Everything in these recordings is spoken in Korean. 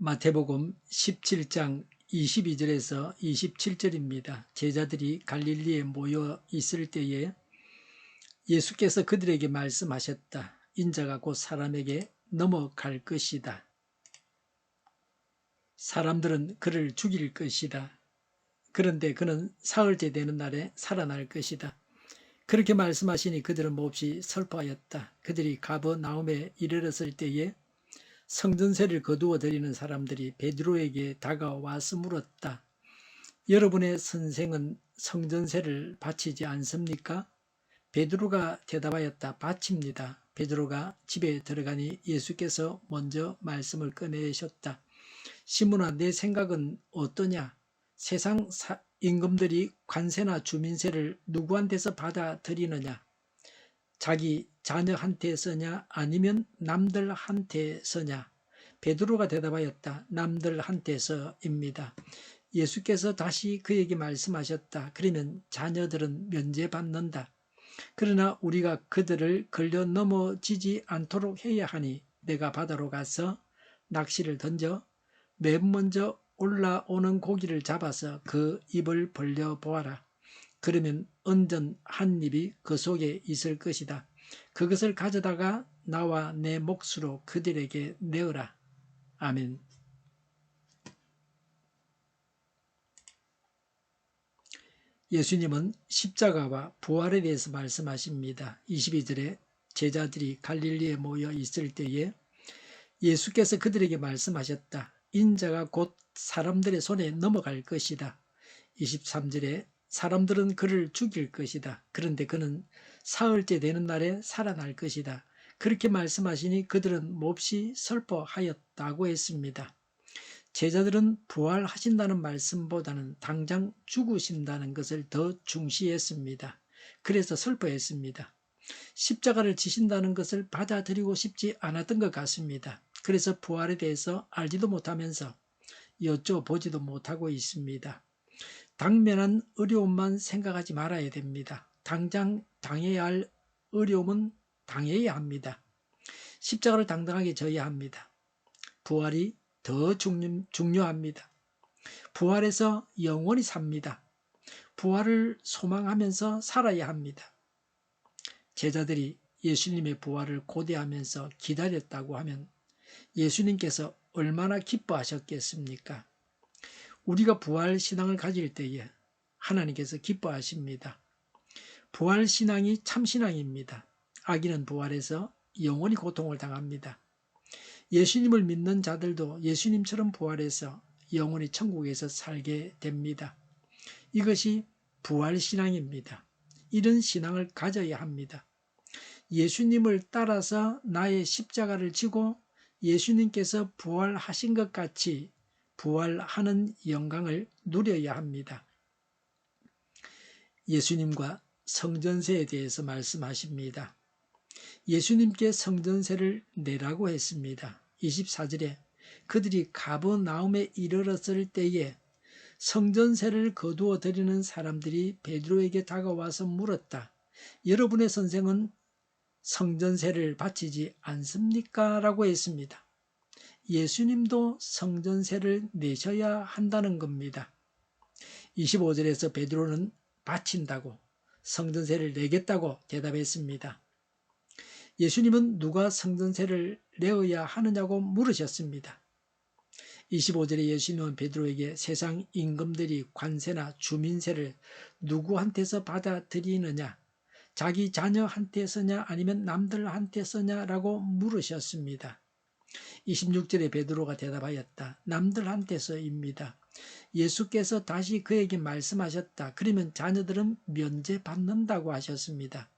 마태복음 17장 22절에서 27절입니다. 제자들이 갈릴리에 모여 있을 때에 예수께서 그들에게 말씀하셨다. 인자가 곧 사람에게 넘어갈 것이다. 사람들은 그를 죽일 것이다. 그런데 그는 사흘째 되는 날에 살아날 것이다. 그렇게 말씀하시니 그들은 몹시 슬퍼하였다. 그들이 가버나움에 이르렀을 때에 성전세를 거두어 드리는 사람들이 베드로에게 다가와서 물었다. 여러분의 선생은 성전세를 바치지 않습니까? 베드로가 대답하였다. 바칩니다. 베드로가 집에 들어가니 예수께서 먼저 말씀을 꺼내셨다. 시몬아, 내 생각은 어떠냐? 세상 임금들이 관세나 주민세를 누구한테서 받아들이느냐? 자기 자녀한테서냐 아니면 남들한테서냐? 베드로가 대답하였다. 남들한테서입니다. 예수께서 다시 그에게 말씀하셨다. 그러면 자녀들은 면제받는다. 그러나 우리가 그들을 걸려 넘어지지 않도록 해야 하니 내가 바다로 가서 낚시를 던져 맨 먼저 올라오는 고기를 잡아서 그 입을 벌려 보아라. 그러면 언전 한 입이 그 속에 있을 것이다. 그것을 가져다가 나와 내 몫으로 그들에게 내어라. 아멘. 예수님은 십자가와 부활에 대해서 말씀하십니다. 22절에 제자들이 갈릴리에 모여 있을 때에 예수께서 그들에게 말씀하셨다. 인자가 곧 사람들의 손에 넘어갈 것이다. 23절에 사람들은 그를 죽일 것이다. 그런데 그는 사흘째 되는 날에 살아날 것이다. 그렇게 말씀하시니 그들은 몹시 슬퍼하였다고 했습니다. 제자들은 부활하신다는 말씀보다는 당장 죽으신다는 것을 더 중시했습니다. 그래서 슬퍼했습니다. 십자가를 지신다는 것을 받아들이고 싶지 않았던 것 같습니다. 그래서 부활에 대해서 알지도 못하면서 여쭤보지도 못하고 있습니다. 당면한 어려움만 생각하지 말아야 됩니다. 당장 당해야 할 어려움은 당해야 합니다. 십자가를 당당하게 져야 합니다. 부활이 더 중요합니다. 부활에서 영원히 삽니다. 부활을 소망하면서 살아야 합니다. 제자들이 예수님의 부활을 고대하면서 기다렸다고 하면 예수님께서 얼마나 기뻐하셨겠습니까? 우리가 부활 신앙을 가질 때에 하나님께서 기뻐하십니다. 부활 신앙이 참 신앙입니다. 악인은 부활해서 영원히 고통을 당합니다. 예수님을 믿는 자들도 예수님처럼 부활해서 영원히 천국에서 살게 됩니다. 이것이 부활 신앙입니다. 이런 신앙을 가져야 합니다. 예수님을 따라서 나의 십자가를 지고 예수님께서 부활하신 것 같이 부활하는 영광을 누려야 합니다. 예수님과 성전세에 대해서 말씀하십니다. 예수님께 성전세를 내라고 했습니다. 24절에 그들이 가버나움에 이르렀을 때에 성전세를 거두어 드리는 사람들이 베드로에게 다가와서 물었다. 여러분의 선생은 성전세를 바치지 않습니까? 라고 했습니다. 예수님도 성전세를 내셔야 한다는 겁니다. 25절에서 베드로는 바친다고 성전세를 내겠다고 대답했습니다. 예수님은 누가 성전세를 내어야 하느냐고 물으셨습니다. 25절에 예수님은 베드로에게 세상 임금들이 관세나 주민세를 누구한테서 받아들이느냐, 자기 자녀한테서냐 아니면 남들한테서냐라고 물으셨습니다. 26절에 베드로가 대답하였다. 남들한테서입니다. 예수께서 다시 그에게 말씀하셨다. 그러면 자녀들은 면제받는다고 하셨습니다.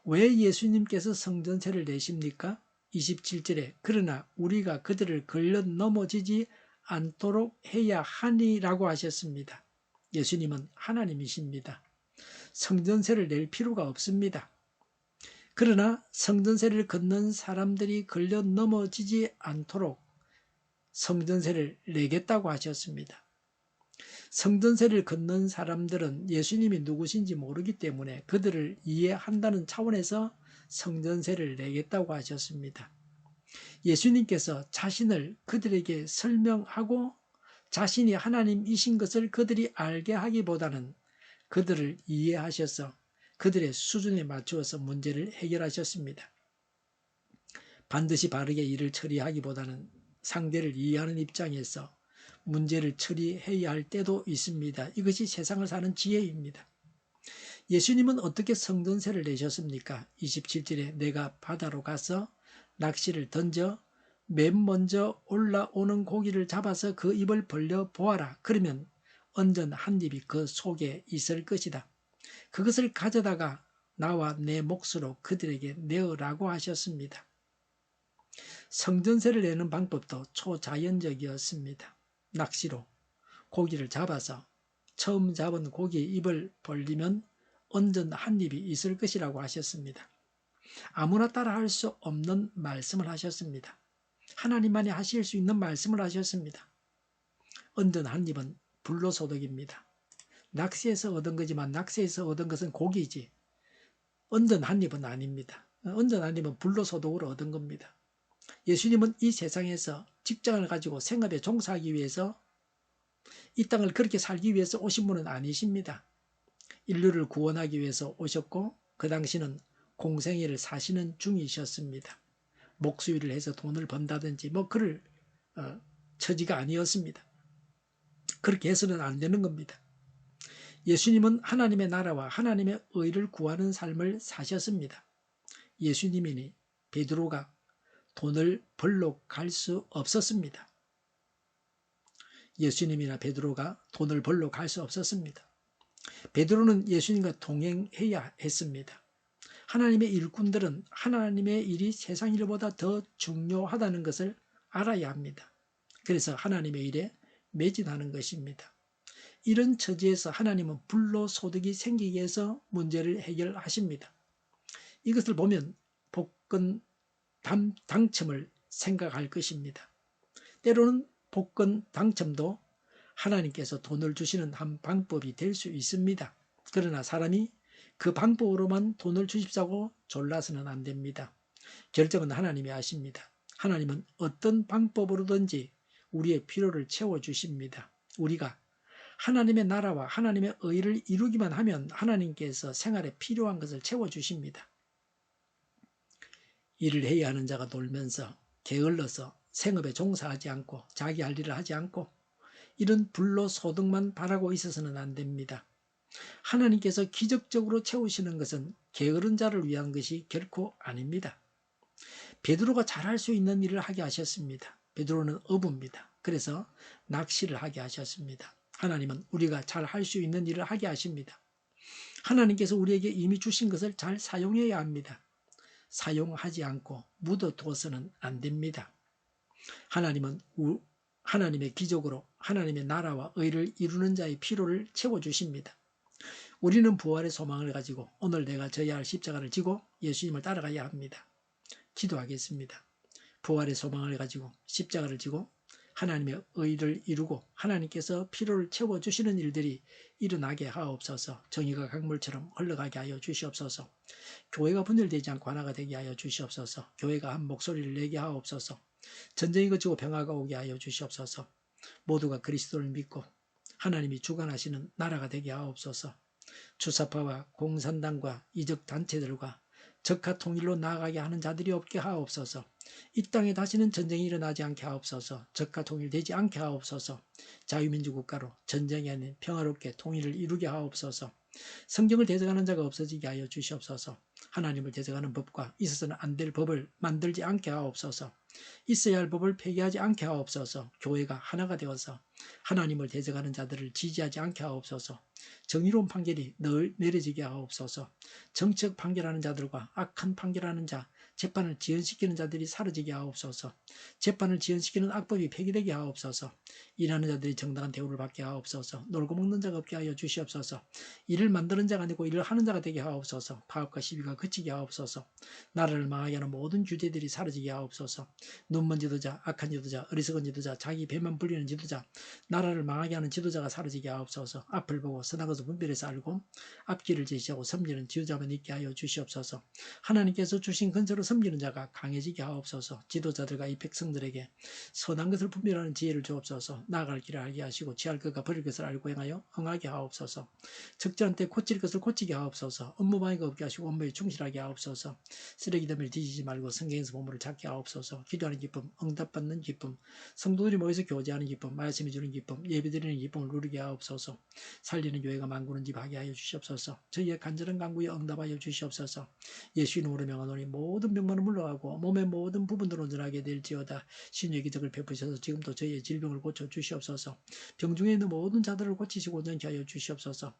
왜 예수님께서 성전세를 내십니까? 27절에 그러나 우리가 그들을 걸려 넘어지지 않도록 해야 하니라고 하셨습니다. 예수님은 하나님이십니다. 성전세를 낼 필요가 없습니다. 그러나 성전세를 걷는 사람들이 걸려 넘어지지 않도록 성전세를 내겠다고 하셨습니다. 성전세를 걷는 사람들은 예수님이 누구신지 모르기 때문에 그들을 이해한다는 차원에서 성전세를 내겠다고 하셨습니다. 예수님께서 자신을 그들에게 설명하고 자신이 하나님이신 것을 그들이 알게 하기보다는 그들을 이해하셔서 그들의 수준에 맞추어서 문제를 해결하셨습니다. 반드시 바르게 일을 처리하기보다는 상대를 이해하는 입장에서 문제를 처리해야 할 때도 있습니다. 이것이 세상을 사는 지혜입니다. 예수님은 어떻게 성전세를 내셨습니까? 27절에 내가 바다로 가서 낚시를 던져 맨 먼저 올라오는 고기를 잡아서 그 입을 벌려 보아라. 그러면 언전 한 입이 그 속에 있을 것이다. 그것을 가져다가 나와 내 몫으로 그들에게 내어라고 하셨습니다. 성전세를 내는 방법도 초자연적이었습니다. 낚시로 고기를 잡아서 처음 잡은 고기의 입을 벌리면 언전 한 입이 있을 것이라고 하셨습니다. 아무나 따라할 수 없는 말씀을 하셨습니다. 하나님만이 하실 수 있는 말씀을 하셨습니다. 언전 한 입은 불로소득입니다. 낚시에서 얻은 거지만 낚시에서 얻은 것은 고기지 언전 한 입은 아닙니다. 언전 한 입은 불로소득으로 얻은 겁니다. 예수님은 이 세상에서 직장을 가지고 생업에 종사하기 위해서 이 땅을 그렇게 살기 위해서 오신 분은 아니십니다. 인류를 구원하기 위해서 오셨고 그 당시는 공생애를 사시는 중이셨습니다. 목수일을 해서 돈을 번다든지 그럴 처지가 아니었습니다. 그렇게 해서는 안 되는 겁니다. 예수님은 하나님의 나라와 하나님의 의를 구하는 삶을 사셨습니다. 예수님이니 베드로가 돈을 벌러 갈 수 없었습니다. 예수님이나 베드로가 돈을 벌러 갈 수 없었습니다. 베드로는 예수님과 동행해야 했습니다. 하나님의 일꾼들은 하나님의 일이 세상 일보다 더 중요하다는 것을 알아야 합니다. 그래서 하나님의 일에 매진하는 것입니다. 이런 처지에서 하나님은 불로소득이 생기기 위해서 문제를 해결하십니다. 이것을 보면 복권 당첨을 생각할 것입니다. 때로는 복권 당첨도 하나님께서 돈을 주시는 한 방법이 될 수 있습니다. 그러나 사람이 그 방법으로만 돈을 주십사고 졸라서는 안 됩니다. 결정은 하나님이 하십니다. 하나님은 어떤 방법으로든지 우리의 필요를 채워주십니다. 우리가 하나님의 나라와 하나님의 의를 이루기만 하면 하나님께서 생활에 필요한 것을 채워주십니다. 일을 해야 하는 자가 놀면서 게을러서 생업에 종사하지 않고 자기 할 일을 하지 않고 이런 불로소득만 바라고 있어서는 안 됩니다. 하나님께서 기적적으로 채우시는 것은 게으른 자를 위한 것이 결코 아닙니다. 베드로가 잘할 수 있는 일을 하게 하셨습니다. 베드로는 어부입니다. 그래서 낚시를 하게 하셨습니다. 하나님은 우리가 잘할 수 있는 일을 하게 하십니다. 하나님께서 우리에게 이미 주신 것을 잘 사용해야 합니다. 사용하지 않고 묻어두어서는 안 됩니다. 하나님은 하나님의 기적으로 하나님의 나라와 의를 이루는 자의 필요를 채워주십니다. 우리는 부활의 소망을 가지고 오늘 내가 져야 할 십자가를 지고 예수님을 따라가야 합니다. 기도하겠습니다. 부활의 소망을 가지고 십자가를 지고 하나님의 의를 이루고 하나님께서 필요를 채워주시는 일들이 일어나게 하옵소서. 정의가 강물처럼 흘러가게 하여 주시옵소서. 교회가 분열되지 않고 하나가 되게 하여 주시옵소서. 교회가 한 목소리를 내게 하옵소서. 전쟁이 그치고 평화가 오게 하여 주시옵소서. 모두가 그리스도를 믿고 하나님이 주관하시는 나라가 되게 하옵소서. 주사파와 공산당과 이적 단체들과 적화 통일로 나아가게 하는 자들이 없게 하옵소서. 이 땅에 다시는 전쟁이 일어나지 않게 하옵소서. 적화 통일되지 않게 하옵소서. 자유민주 국가로 전쟁이 아닌 평화롭게 통일을 이루게 하옵소서. 성경을 대적하는 자가 없어지게 하여 주시옵소서. 하나님을 대적하는 법과 있어서는 안 될 법을 만들지 않게 하옵소서. 있어야 할 법을 폐기하지 않게 하옵소서. 교회가 하나가 되어서 하나님을 대적하는 자들을 지지하지 않게 하옵소서. 정의로운 판결이 늘 내려지게 하옵소서. 정책 판결하는 자들과 악한 판결하는 자, 재판을 지연시키는 자들이 사라지게 하옵소서. 재판을 지연시키는 악법이 폐기되게 하옵소서. 일하는 자들이 정당한 대우를 받게 하옵소서. 놀고 먹는 자가 없게 하여 주시옵소서. 일을 만드는 자가 아니고 일을 하는 자가 되게 하옵소서. 파업과 시비가 그치게 하옵소서. 나라를 망하게 하는 모든 주제들이 사라지게 하옵소서. 눈먼 지도자, 악한 지도자, 어리석은 지도자, 자기 배만 불리는 지도자, 나라를 망하게 하는 지도자가 사라지게 하옵소서. 앞을 보고 선악을 분별해서 알고 앞길을 제시하고 섬기는 지도자만 있게 하여 주시옵소서. 하나님께서 주신 근세로 섬기는 자가 강해지게 하옵소서. 지도자들과 이 백성들에게 선한 것을 분별하는 지혜를 주옵소서. 나아갈 길을 알게 하시고 취할 것과 버릴 것을 알고 행하여 흥하게 하옵소서. 적절한 때 고칠 것을 고치게 하옵소서. 업무방해가 없게 하시고 업무에 충실하게 하옵소서. 쓰레기 더미를 뒤지지 말고 성경에서 보물을 찾게 하옵소서. 기도하는 기쁨, 응답받는 기쁨, 성도들이 모여서 교제하는 기쁨, 말씀이 주는 기쁨, 예배드리는 기쁨을 누리게 하옵소서. 살리는 교회가 만구는 집 하게 하여 주시옵소서. 저희의 간절한 간구에 응답하여 주시옵소서. 예수 이름으로 명하노니 모든 병만은 물러가고 몸의 모든 부분들을 온전하게 될지어다. 신유의 기적을 베푸셔서 지금도 저희의 질병을 고쳐 주시옵소서. 병중에 있는 모든 자들을 고치시고 온전케 하여 주시옵소서.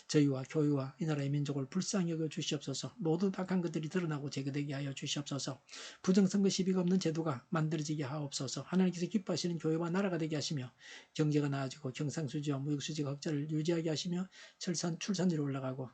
저희와 교회와 이 나라의 민족을 불쌍히 여겨 주시옵소서. 모든 악한 것들이 드러나고 제거되게 하여 주시옵소서. 부정선거 시비가 없는 제도가 만들어지게 하옵소서. 하나님께서 기뻐하시는 교회와 나라가 되게 하시며 경제가 나아지고 경상수지와 무역수지가 흑자를 유지하게 하시며 출산율이 올라가고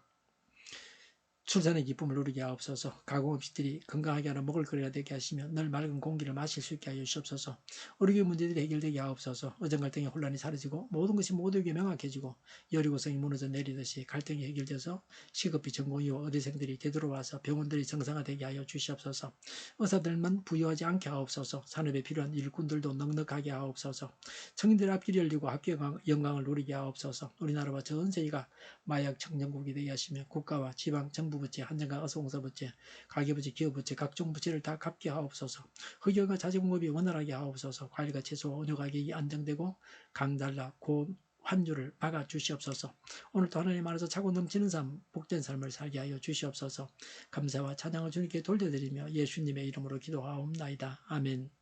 출산의 기쁨을 누리게 하옵소서. 가공업식들이 건강하게 하는 먹을 거리가 되게 하시며 늘 맑은 공기를 마실 수 있게 하여 주시옵소서. 의료의 문제들이 해결되게 하옵소서. 의정 갈등의 혼란이 사라지고 모든 것이 모두에게 명확해지고 여리고성이 무너져 내리듯이 갈등이 해결돼서 시급히 전공의와 의대생들이 되돌아와서 병원들이 정상화되게 하여 주시옵소서. 의사들만 부유하지 않게 하옵소서. 산업에 필요한 일꾼들도 넉넉하게 하옵소서. 청인들의 앞길이 열리고 합계 영광을 누리게 하옵소서. 우리나라와 전 세계가 마약 청정국이 되게 하시며 국가와 지방 정부부채, 한정과 어소공사부채, 가계부채, 기업부채, 각종 부채를 다 갚게 하옵소서. 흑역과 자재공급이 원활하게 하옵소서. 과일과 채소와 원유 가격이 안정되고 강달라 고 환율을 막아 주시옵소서. 오늘도 하나님 안에서 차고 넘치는 삶, 복된 삶을 살게 하여 주시옵소서. 감사와 찬양을 주님께 돌려드리며 예수님의 이름으로 기도하옵나이다. 아멘.